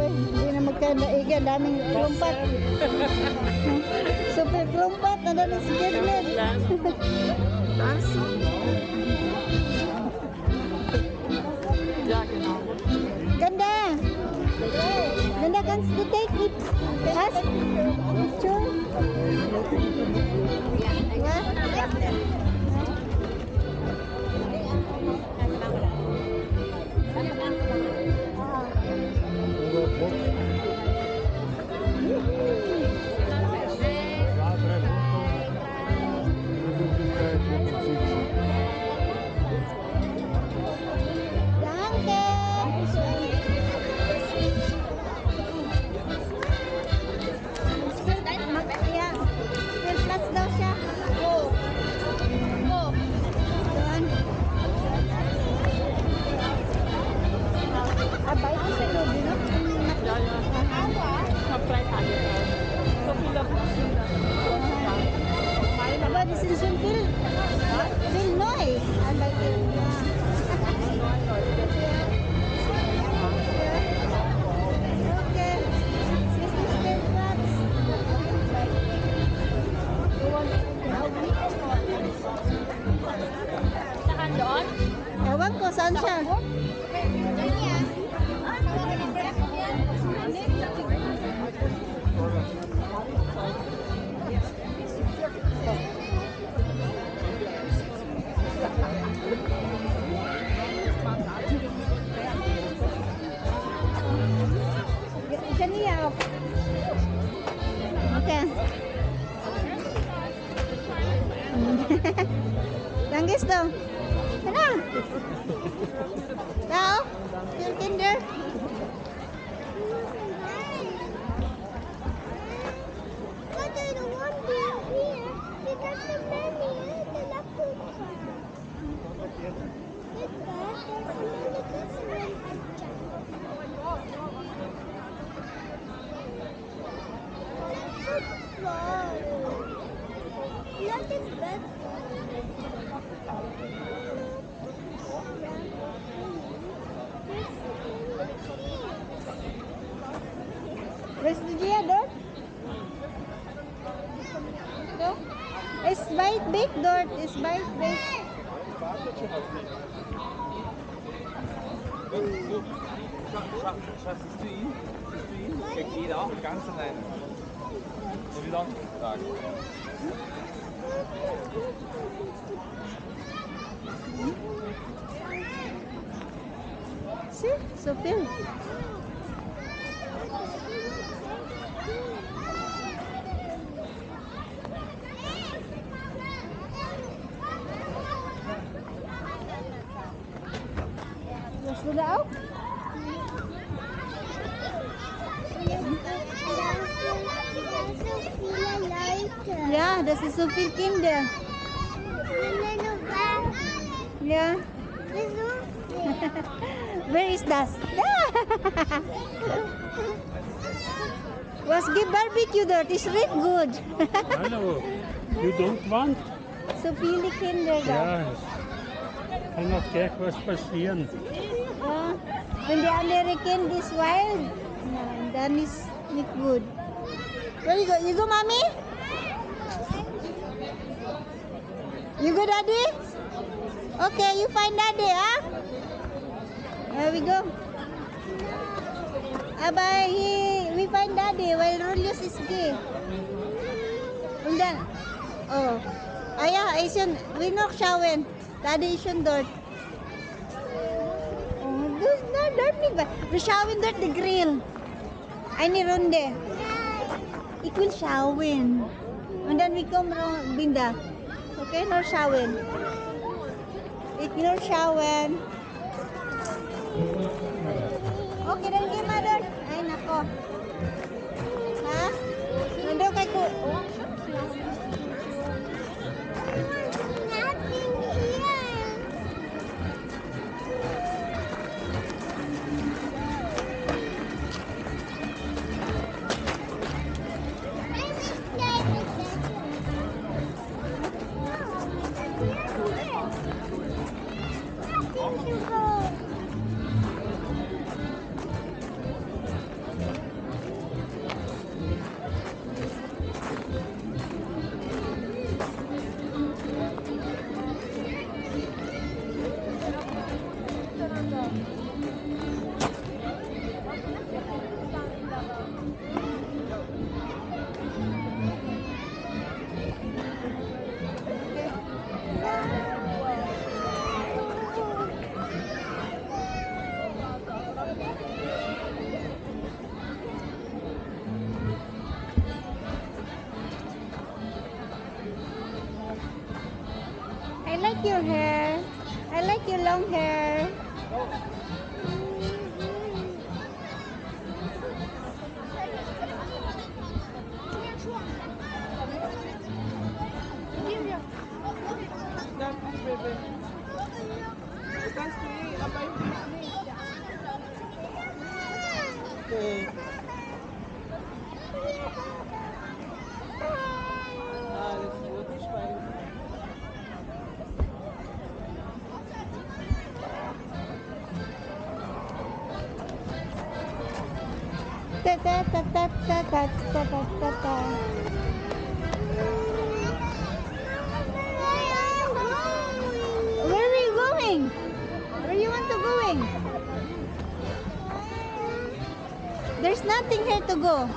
Hindi na magkaiga. Daming klumpat. Super klumpat. Nada na si Kevin. Ganda. Ganda, kannst du take it? Was? Picture? Aber die sind schon viel neu. Okay. Saan doon? Ewan ko, saan siya? Kaniya. Okay. Danke do. Kana? Tao? Your kinder? But I don't want to here because the many is the left Not as bad. Where's the Gia door? No? It's bite big door. It's bite big. Schatz, siehst du ihn? Siehst du ihn? Der geht auch ganz alleine. So wie sonst gesagt. See? So big. Was du da auch? Ja, das ist so viel Kinder. Ja. Where is that? Was give barbecue dort? Is it good? Hallo, you don't want? So viele Kinder da. Ja, kann auch gleich was passieren. Ja. Wenn die andere Kind is wild, nein, dann ist nicht gut. Where you go? You go, mommy? You go, daddy? Okay, you find daddy, huh? Here we go. Aber we find daddy while Julius is gay. Und dann, oh. Ah ja, ist schon, wir noch schauen. Daddy ist schon dort. Oh, das ist dort nicht ba? Wir schauen dort die Grill. Eine Runde. Ich will schauen. Und dann wir kommen Binda. Okay, nur schauen. Ich will schauen. Okay, dan gimana? Ay, nako. Ha? Nandun kay ko. like your hair. I like your long hair. Okay. Alles gut, ich weiß. Ta ta ta ta ta ta ta ta ta ta. Where are you going? Where you want to going? There's nothing here to go.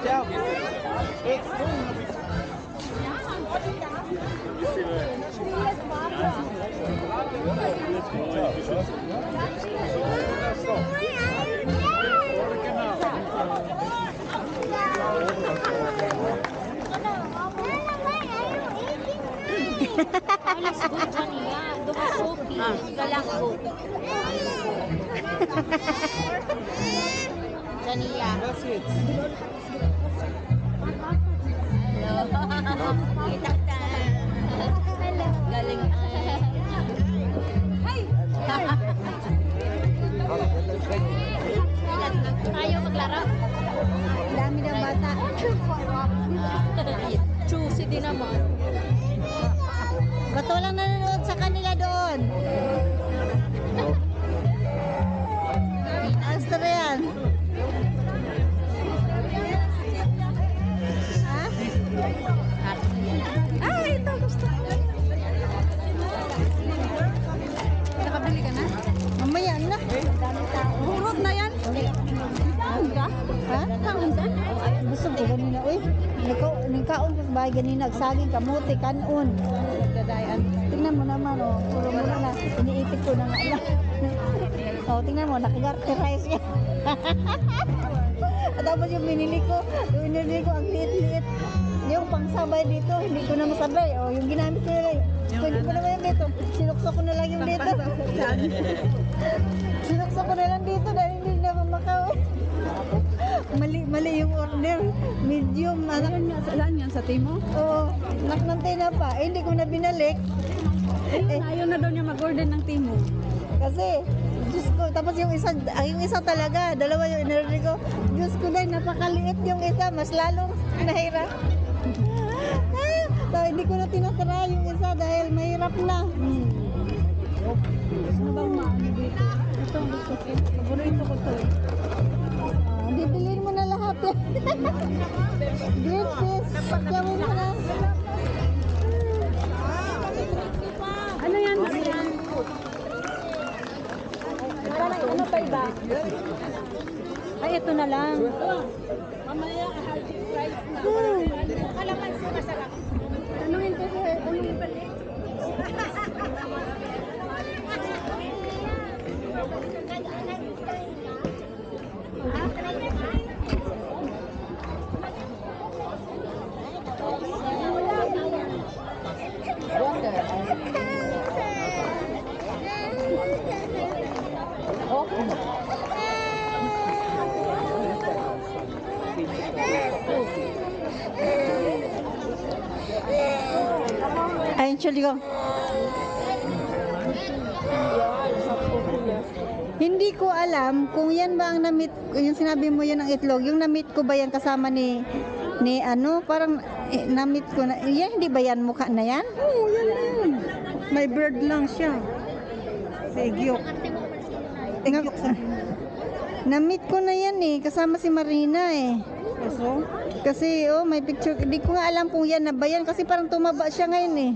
Ciao. Alles gut, Jania. Du bist so viel. Galang gut. Jania. Was jetzt? Hello. Kita kita. Galing. Hey! Tayo maglaro. Dami ng bata. Choosy din naman. Ba't walang nanonood sa kanila doon? Austrian. Ha? Ah, ito gusto ko. Nakabili ka na? Mamaya na. Urot na yan. Taon ka? Ha? Taon ka? Gusto ko ganina. Uy, nagkaon ko sa bahay ganina. Nagsaging kamuti, kanon. Nagdadayan. Tingnan mo naman, oh. Puro mo na. Iniipit ko na nga lang. Oh, tingnan mo, nakagarterize yan. At tapos yung binili ko ang liit-liit. Yung pangsabay dito, hindi ko na masabay. Oh, yung ginamit ko nila. Pwede ko naman yung dito. Sinukso ko na lang yung dito. Sinukso ko na lang dito dahil hindi na mamakaw. Mali yung order. Medium. Saan yan? Sa Timo? Oo. Naknantay na pa. Eh, hindi ko na binalik. Ayaw na daw niya mag-order ng Timo. Kasi, Diyos ko, tapos yung isa talaga, dalawa yung inorder ko. Diyos ko na, napakaliit yung isa, mas lalong nahirap. So, hindi ko na tinatry yung isa dahil mahirap na. Ano bang maano dito? Ito, gusto ko. Paborito ko to. Bibiliin mo na lahat yan. Green fish, gawin mo na. Ano yan? Ano yan? Ano pa iba? Ay, ito na lang. Mamaya, healthy price na. Kalamansi masarap. Tanungin ko sa tanungin pa rin. Ay, actually ko. Hindi ko alam kung yan ba ang na-meet, yung sinabi mo yun ang itlog, yung na-meet ko ba yan kasama ni ano, parang na-meet ko na, yan hindi ba yan mukha na yan? Oo, yan na yun. May bird lang siya. Si Gyok. Gyok sa na-meet ko na yan eh, kasama si Marina eh. Kaso? Kasi oh, may picture, hindi ko nga alam kung yan na ba yan kasi parang tumaba siya ngayon eh.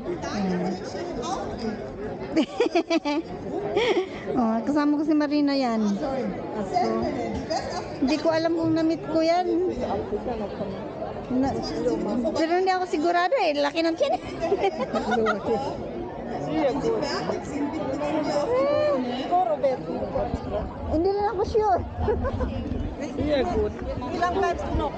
Oh, kasama ko si Marina yan. Aso. Hindi ko alam kung na-meet ko yan. Pero hindi ako sigurado eh. Laki ng tiyan. Hindi lang ako sure. Ilang lives, no?